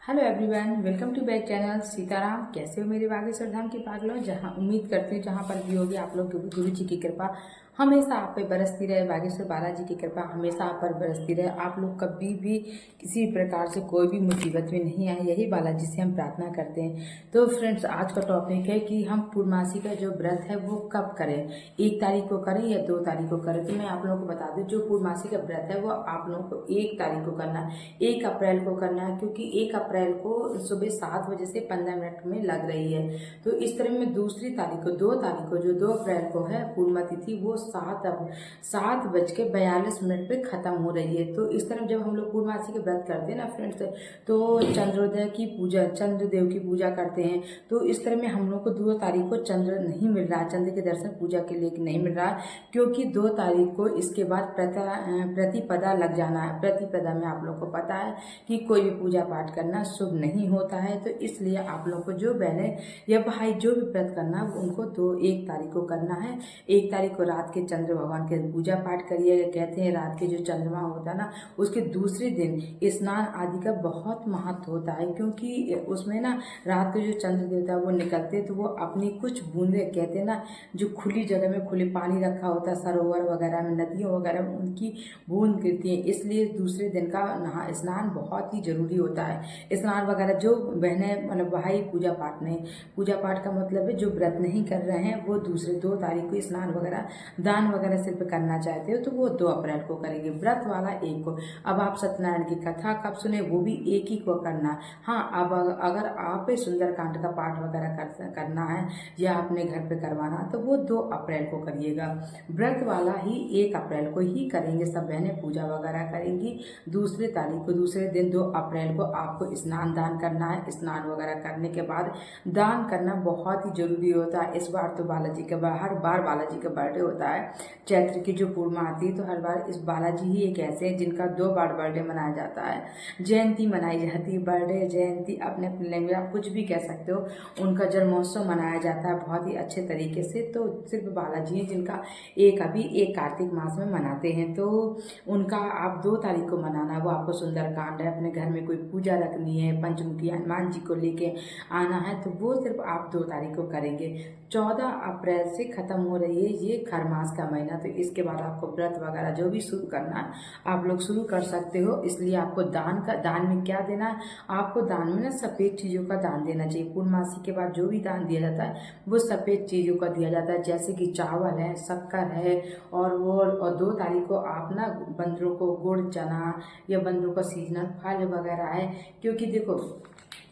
Hello everyone, welcome to back channel Sitaram. कैसे हो मेरे बागेश्वर धाम की पागलों। जहां उम्मीद करते हैं जहां पर भी होगी आप लोग की गुरु जी की कृपा हमेशा आप पे बरसती रहे। बागेश्वर बालाजी की कृपा हमेशा आप पर बरसती रहे। आप लोग कभी भी किसी प्रकार से कोई भी मुसीबत में नहीं आए, यही बालाजी से हम प्रार्थना करते हैं। तो फ्रेंड्स, आज का टॉपिक है कि हम पूर्णमासी का जो व्रत है वो कब करें, 1 तारीख को करें या 2 तारीख को करें। तो मैं आप लोगों को बता दूं, जो पूर्णमासी का व्रत है वो आप लोगों को 1 तारीख को करना है, 1 अप्रैल को करना है, क्योंकि 1 अप्रैल को सुबह 7 बजे से 15 मिनट में लग रही है। तो इस तरह में दूसरी तारीख को 2 तारीख को जो 2 अप्रैल को है पूर्णिमा तिथि, वो 7:42 पे खत्म हो रही है। तो इस तरह जब हम लोग पूर्णमासी के व्रत करते हैं ना फ्रेंड्स, तो चंद्रोदय की पूजा, चंद्रदेव की पूजा करते हैं। तो इस तरह में हम लोग को 2 तारीख को चंद्र नहीं मिल रहा है, चंद्र के दर्शन पूजा के लिए नहीं मिल रहा है, क्योंकि 2 तारीख को इसके बाद प्रतिपदा लग जाना है। प्रतिपदा में आप लोग को पता है कि कोई भी पूजा पाठ करना शुभ नहीं होता है। तो इसलिए आप लोग को जो बहने या भाई जो भी व्रत करना है उनको 1 तारीख को करना है। 1 तारीख को रात के चंद्र भगवान के पूजा पाठ करिएगा। कहते हैं रात के जो चंद्रमा होता है ना, उसके दूसरे दिन स्नान आदि का बहुत महत्व होता है, क्योंकि उसमें ना रात को जो चंद्र देवता वो निकलते हैं, तो वो अपनी कुछ बूंदे, कहते हैं ना, जो खुली जगह में खुले पानी रखा होता है, सरोवर वगैरह में, नदियों वगैरह में, उनकी बूंद गिरती है। इसलिए दूसरे दिन का नहा स्नान बहुत ही जरूरी होता है। स्नान वगैरह जो बहने मतलब भाई पूजा पाठ नहीं, पूजा पाठ का मतलब है जो व्रत नहीं कर रहे हैं वो दूसरे 2 तारीख को स्नान वगैरह, दान वगैरह सिर्फ करना चाहते हो तो वो 2 अप्रैल को करेंगे। व्रत वाला 1 को। अब आप सत्यनारायण की कथा कब सुने, वो भी 1 ही को करना। हाँ, अब अगर आप सुंदरकांड का पाठ वगैरह करना है या अपने घर पे करवाना, तो वो 2 अप्रैल को करिएगा। व्रत वाला ही 1 अप्रैल को ही करेंगे। सब बहनें पूजा वगैरह करेंगी। दूसरे तारीख को, दूसरे दिन 2 अप्रैल को आपको स्नान दान करना है। स्नान वगैरह करने के बाद दान करना बहुत ही जरूरी होता है। इस बार तो बालाजी का हर बार बालाजी का बर्थडे होता है। चैत्र की जो पूर्णिमा आती है तो हर बार इस बालाजी ही एक ऐसे हैं जिनका 2 बार बर्थडे मनाया जाता है, जयंती मनाई जाती है। बर्थडे, जयंती, अपने अपने लैंग्वेज आप कुछ भी कह सकते हो। उनका जन्मोत्सव मनाया जाता है बहुत ही अच्छे तरीके से। तो सिर्फ बालाजी है जिनका एक कार्तिक मास में मनाते हैं। तो उनका आप 2 तारीख को मनाना है। वो आपको सुंदरकांड है, अपने घर में कोई पूजा रखनी है, पंचमुखी हनुमान जी को लेके आना है, तो वो सिर्फ आप 2 तारीख को करेंगे। 14 अप्रैल से खत्म हो रही है ये खरमास का महीना। तो इसके बाद आपको व्रत वगैरह जो भी शुरू करना है आप लोग शुरू कर सकते हो। इसलिए आपको दान में क्या देना है, आपको दान में ना सफेद चीजों का दान देना चाहिए। पूर्णमासी के बाद जो भी दान दिया जाता है वो सफेद चीजों का दिया जाता है, जैसे कि चावल है, शक्कर है, और 2 तारीख को आप ना बंदरों को गुड़, चना या बंदरों का सीजनल फल वगैरह है, क्योंकि देखो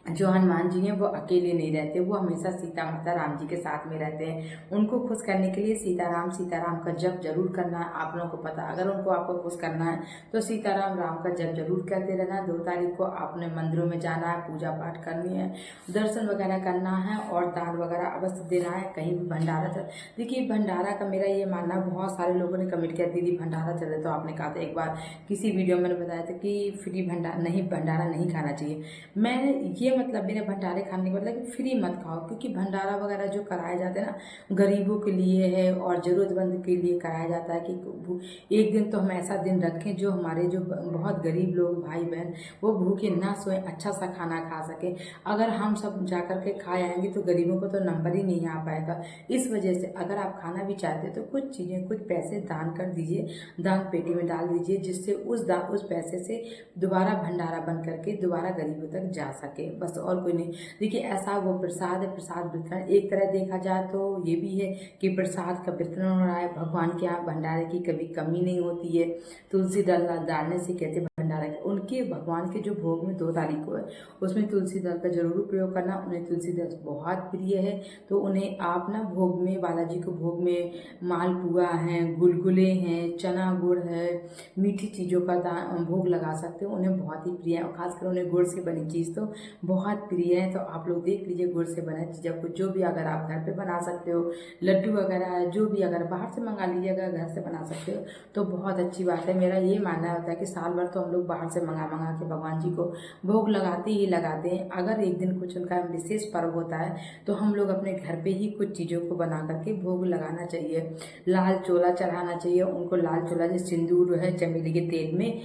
जो हनुमान जी हैं वो अकेले नहीं रहते, वो हमेशा सीता माता राम जी के साथ में रहते हैं। उनको खुश करने के लिए सीताराम सीताराम का जप जरूर करना है। आप लोगों को पता, अगर उनको आपको खुश करना है तो सीताराम राम का जप जरूर करते रहना। 2 तारीख को आपने मंदिरों में जाना है, पूजा पाठ करनी है, दर्शन वगैरह करना है और दान वगैरह अवश्य देना है। कहीं भी भंडारा चल, देखिए भंडारा का मेरा ये मानना, बहुत सारे लोगों ने कमेंट किया दीदी भंडारा चल रहा, तो आपने कहा था एक बार किसी वीडियो में मैंने बताया था कि फ्री भंडारा नहीं खाना चाहिए। मैंने ये मतलब मेरे भंडारे खाने का मतलब कि फ्री मत खाओ, क्योंकि भंडारा वगैरह जो कराए जाते हैं ना गरीबों के लिए है और जरूरतमंद के लिए कराया जाता है कि एक दिन तो हम ऐसा दिन रखें जो हमारे जो बहुत गरीब लोग भाई बहन वो भूखे ना सोए, अच्छा सा खाना खा सके। अगर हम सब जाकर के खा आएंगे तो गरीबों को तो नंबर ही नहीं आ पाएगा। इस वजह से अगर आप खाना भी चाहते हो तो कुछ चीजें, कुछ पैसे दान कर दीजिए, दान पेटी में डाल दीजिए, जिससे उस पैसे से दोबारा भंडारा बन करके दोबारा गरीबों तक जा सके, बस और कोई नहीं। देखिए ऐसा वो प्रसाद है, प्रसाद वितरण एक तरह देखा जाए तो ये भी है कि प्रसाद का वितरण हो रहा है। भगवान के यहाँ भंडारे की कभी कमी नहीं होती है। तुलसी दल डालने से कहते भंडारा के, उनके भगवान के जो भोग में 2 तारीख को है उसमें तुलसी दल का जरूर प्रयोग करना। उन्हें तुलसी दल बहुत प्रिय है, तो उन्हें आप ना भोग में, बालाजी को भोग में मालपुआ है, गुलगुले हैं, चना गुड़ है, मीठी चीजों का भोग लगा सकते हो। उन्हें बहुत ही प्रिय है और खासकर उन्हें गुड़ से बनी चीज तो बहुत प्रिय है। तो आप लोग देख लीजिए गुड़ से बना चीज़ों को, जो भी अगर आप घर पे बना सकते हो, लड्डू वगैरह है, जो भी अगर बाहर से मंगा लीजिए, अगर घर से बना सकते हो तो बहुत अच्छी बात है। मेरा ये मानना होता है कि साल भर तो हम लोग बाहर से मंगा मंगा मंगा के भगवान जी को भोग लगाते ही लगाते हैं। अगर एक दिन कुछ उनका विशेष पर्व होता है तो हम लोग अपने घर पे ही कुछ चीज़ों को बना करके भोग लगाना चाहिए। लाल चोला चढ़ाना चाहिए उनको, लाल चोला जो सिंदूर है चमेली के तेल में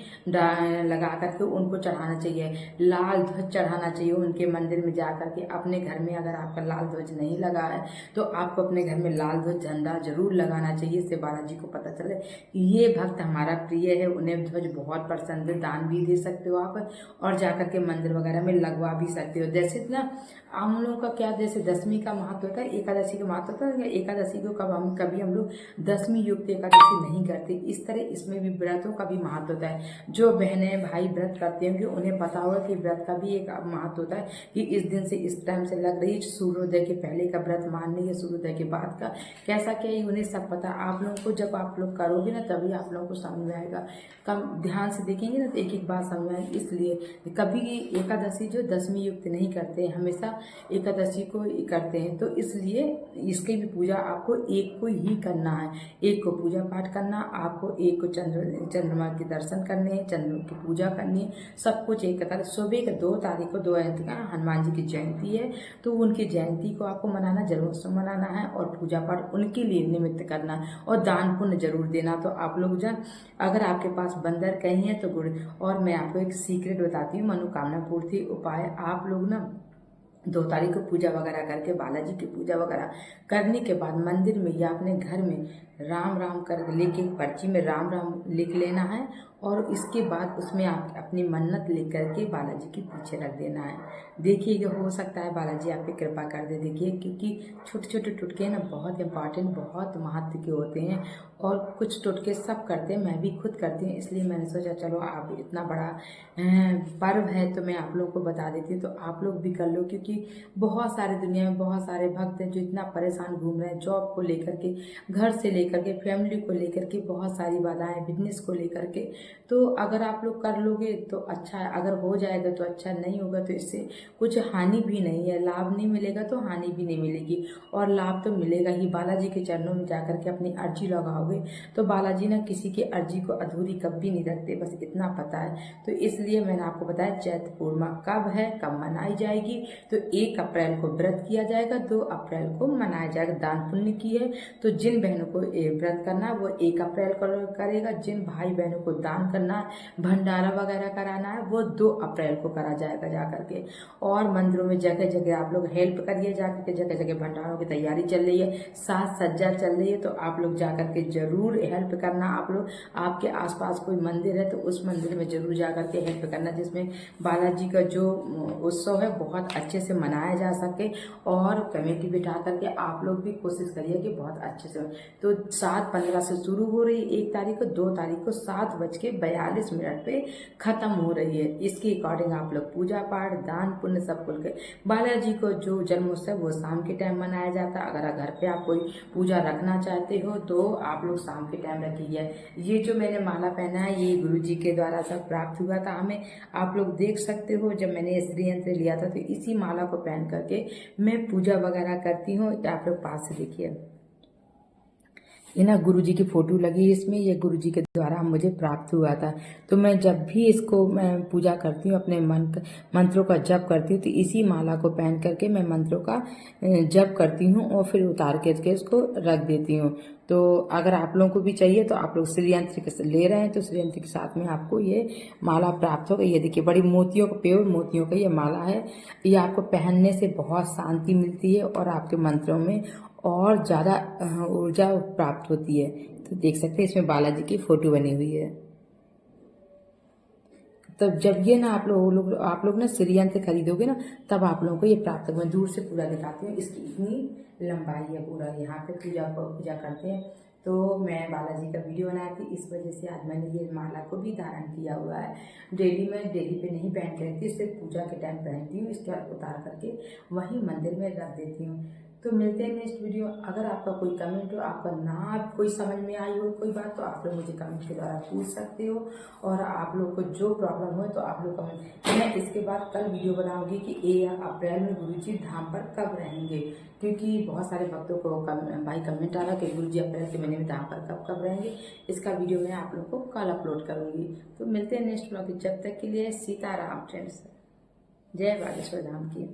लगा करके उनको चढ़ाना चाहिए। लाल ध्वज चढ़ाना चाहिए उनके मंदिर में जा करके। अपने घर में अगर आपका लाल ध्वज नहीं लगा है तो आपको अपने घर में लाल ध्वज झंडा जरूर लगाना चाहिए। इससे बालाजी को पता चले ये भक्त हमारा प्रिय है, उन्हें ध्वज बहुत पसंद है। दान भी दे सकते हो आप और जाकर के मंदिर वगैरह में लगवा भी सकते हो। जैसे ना हम लोगों का क्या, जैसे दशमी का महत्व होता है, एकादशी का महत्व होता है। एकादशी को कभी हम लोग दशमी युक्त एकादशी नहीं करते, इस तरह इसमें भी व्रतों का भी महत्व होता है। जो बहनें भाई व्रत करते होंगे उन्हें पता होगा कि व्रत का भी एक महत्व होता है कि इस दिन से इस टाइम से लग रही सूर्योदय के पहले का व्रत मान लीजिए, सूर्योदय के बाद का कैसा क्या है उन्हें सब पता। आप लोगों को जब आप लोग करोगे ना तभी आप लोगों को समझ में आएगा। कम ध्यान से देखेंगे ना तो एक एक बात समझ में आएगी। इसलिए कभी एकादशी जो दशमी युक्त नहीं करते, हमेशा एकादशी को करते हैं। तो इसलिए इसकी भी पूजा आपको एक को ही करना है, एक को पूजा पाठ करना, आपको एक को चंद्रमा के दर्शन करने हैं, चंद्रमा की पूजा करनी है, सब कुछ एक तारीख सुबह 2 तारीख को 2 का हनुमान जी की जयंती है। तो उनकी जयंती को आपको मनाना, जन्मोत्सव मनाना है और पूजा पाठ उनके लिए निमित्त करना और दान पुण्य जरूर देना। तो आप लोग जब अगर आपके पास बंदर कहीं है तो गुड़, और मैं आपको एक सीक्रेट बताती हूँ, मनोकामना पूर्ति उपाय। आप लोग ना 2 तारीख को पूजा वगैरह करके बालाजी की पूजा वगैरह करने के बाद मंदिर में या अपने घर में राम राम कर लेके पर्ची में राम राम लिख लेना है और इसके बाद उसमें आप अपनी मन्नत लिख करके बालाजी के पीछे रख देना है। देखिए हो सकता है बालाजी आप पे कृपा कर दे। देखिए क्योंकि छोटे छोटे टुटके ना बहुत इंपॉर्टेंट, बहुत महत्व के होते हैं और कुछ टुटके सब करते हैं, मैं भी खुद करती हूँ। इसलिए मैंने सोचा चलो आप इतना बड़ा पर्व है तो मैं आप लोग को बता देती हूँ, तो आप लोग भी कर लो। क्योंकि बहुत सारे दुनिया में बहुत सारे भक्त हैं जो इतना परेशान घूम रहे हैं, जॉब को लेकर के, घर से लेकर के, फैमिली को लेकर के, बहुत सारी बाधाएं, बिजनेस को लेकर के। तो अगर आप लोग कर लोगे तो अच्छा है, अगर हो जाएगा तो अच्छा, नहीं होगा तो इससे कुछ हानि भी नहीं है। लाभ नहीं मिलेगा तो हानि भी नहीं मिलेगी और लाभ तो मिलेगा ही। बालाजी के चरणों में जाकर के अपनी अर्जी लगाओगे तो बालाजी ना किसी की अर्जी को अधूरी कभी नहीं रखते, बस इतना पता है। तो इसलिए मैंने आपको बताया चैत्र पूर्णिमा कब है, कब मनाई जाएगी। तो 1 अप्रैल को व्रत किया जाएगा, 2 अप्रैल को मनाया जाएगा। दान पुण्य की है तो जिन बहनों को व्रत करना है वो 1 अप्रैल को करेगा, जिन भाई बहनों को दान करना है, भंडारा वगैरह कराना है, वो 2 अप्रैल को करा जाएगा जाकर के। और मंदिरों में जगह जगह आप लोग हेल्प करिए जाकर के, जगह जगह भंडारों की तैयारी चल रही है, साज सज्जा चल रही है, तो आप लोग जाकर के जरूर हेल्प करना। आप लोग आपके आसपास कोई मंदिर है तो उस मंदिर में जरूर जाकर के हेल्प करना, जिसमें बालाजी का जो उत्सव है बहुत अच्छे से मनाया जा सके। और कमेटी बिठा करके आप लोग भी कोशिश करिए कि बहुत अच्छे से। तो 7:15 से शुरू हो रही है 1 तारीख को, 2 तारीख को 7:42 पे खत्म हो रही है। इसके अकॉर्डिंग आप लोग पूजा पाठ, दान पुण्य सब खुल के। बालाजी को जो जन्मोत्सव वो शाम के टाइम मनाया जाता है। अगर घर पे आप कोई पूजा रखना चाहते हो तो आप लोग शाम के टाइम रखिए। ये जो मैंने माला पहना है ये गुरु जी के द्वारा सब प्राप्त हुआ था हमें। आप लोग देख सकते हो जब मैंने श्री यंत्र लिया था तो इसी माला को पहन करके मैं पूजा वगैरह करती हूँ। आप लोग पास से देखिए, ये ना गुरु जी की फोटो लगी है इसमें, ये गुरु जी के द्वारा मुझे प्राप्त हुआ था। तो मैं जब भी इसको मैं पूजा करती हूँ, अपने मंत्रों का जप करती हूँ, तो इसी माला को पहन करके मैं मंत्रों का जप करती हूँ और फिर उतार के इसको रख देती हूँ। तो अगर आप लोगों को भी चाहिए तो आप लोग श्री यंत्र ले रहे हैं तो श्री यंत्र के साथ में आपको ये माला प्राप्त होगा। ये देखिए बड़ी मोतियों का, प्योर मोतियों का ये माला है। ये आपको पहनने से बहुत शांति मिलती है और आपके मंत्रों में और ज़्यादा ऊर्जा प्राप्त होती है। तो देख सकते हैं इसमें बालाजी की फोटो बनी हुई है। तब जब ये ना आप लोग ना श्री यंत्र खरीदोगे ना तब आप लोगों को ये प्राप्त होगा। मैं दूर से पूरा दिखाती हूँ, इसकी इतनी लंबाई है पूरा। यहाँ पे पूजा करते हैं तो मैं बालाजी का वीडियो बनाई थी, इस वजह से आज मैंने ये माला को भी धारण किया हुआ है। डेली पे नहीं पहन के रखती, सिर्फ पूजा के टाइम पहनती हूँ। इसके बाद उतार करके वहीं मंदिर में रख देती हूँ। तो मिलते हैं नेक्स्ट वीडियो। अगर आपका कोई कमेंट हो, आपका ना कोई समझ में आई हो कोई बात, तो आप लोग मुझे कमेंट के द्वारा पूछ सकते हो। और आप लोग को जो प्रॉब्लम हो तो आप लोग कमेंट, मैं इसके बाद कल वीडियो बनाऊंगी कि 1 अप्रैल में गुरुजी धाम पर कब रहेंगे, क्योंकि बहुत सारे भक्तों को भाई कमेंट आ रहा कि गुरुजी अप्रैल के महीने में धाम पर कब कब रहेंगे। इसका वीडियो मैं आप लोग को कल अपलोड करूंगी। तो मिलते हैं नेक्स्ट ब्लॉग। जब तक के लिए सीताराम फ्रेंड्स, जय बागेश्वर धाम की।